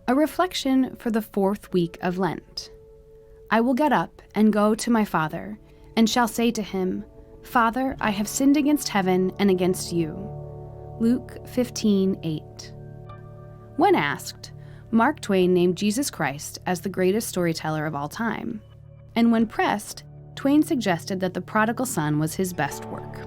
A reflection for the 4th week of Lent. I will get up and go to my father, and shall say to him, Father, I have sinned against heaven and against you. Luke 15:8. When asked, Mark Twain named Jesus Christ as the greatest storyteller of all time. And when pressed, Twain suggested that the prodigal son was his best work.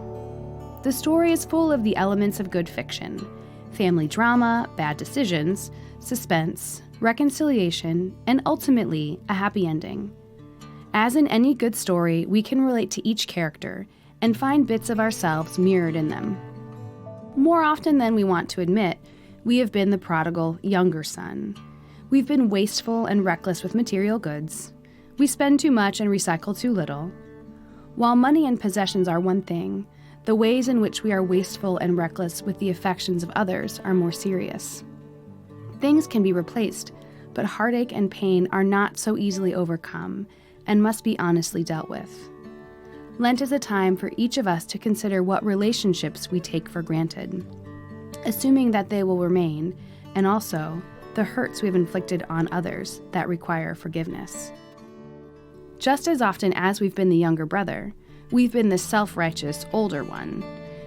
The story is full of the elements of good fiction: family drama, bad decisions, suspense, reconciliation, and ultimately, a happy ending. As in any good story, we can relate to each character and find bits of ourselves mirrored in them. More often than we want to admit, we have been the prodigal younger son. We've been wasteful and reckless with material goods. We spend too much and recycle too little. While money and possessions are one thing, the ways in which we are wasteful and reckless with the affections of others are more serious. Things can be replaced, but heartache and pain are not so easily overcome and must be honestly dealt with. Lent is a time for each of us to consider what relationships we take for granted, assuming that they will remain, and also the hurts we have inflicted on others that require forgiveness. Just as often as we've been the younger brother, we've been the self-righteous older one.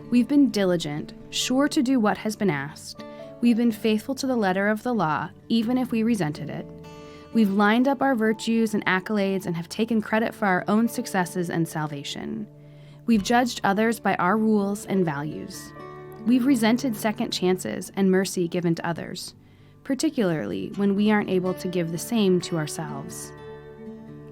We've been diligent, sure to do what has been asked. We've been faithful to the letter of the law, even if we resented it. We've lined up our virtues and accolades and have taken credit for our own successes and salvation. We've judged others by our rules and values. We've resented second chances and mercy given to others, particularly when we aren't able to give the same to ourselves.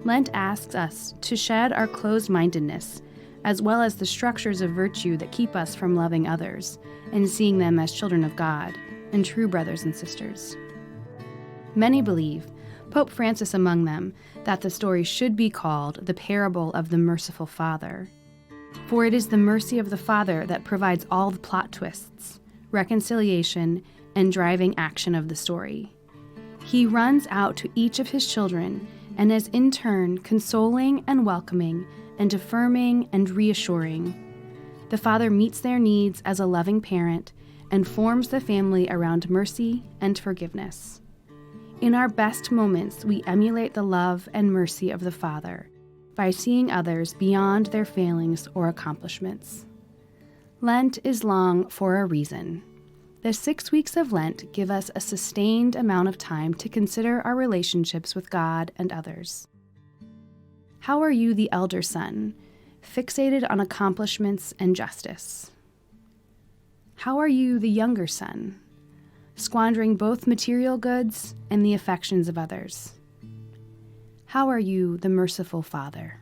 Lent asks us to shed our closed-mindedness, as well as the structures of virtue that keep us from loving others and seeing them as children of God and true brothers and sisters. Many believe, Pope Francis among them, that the story should be called the parable of the merciful Father. For it is the mercy of the Father that provides all the plot twists, reconciliation, and driving action of the story. He runs out to each of his children and is in turn consoling and welcoming and affirming and reassuring. The Father meets their needs as a loving parent and forms the family around mercy and forgiveness. In our best moments, we emulate the love and mercy of the Father by seeing others beyond their failings or accomplishments. Lent is long for a reason. The 6 weeks of Lent give us a sustained amount of time to consider our relationships with God and others. How are you, the elder son, fixated on accomplishments and justice? How are you, the younger son, squandering both material goods and the affections of others? How are you, the merciful Father?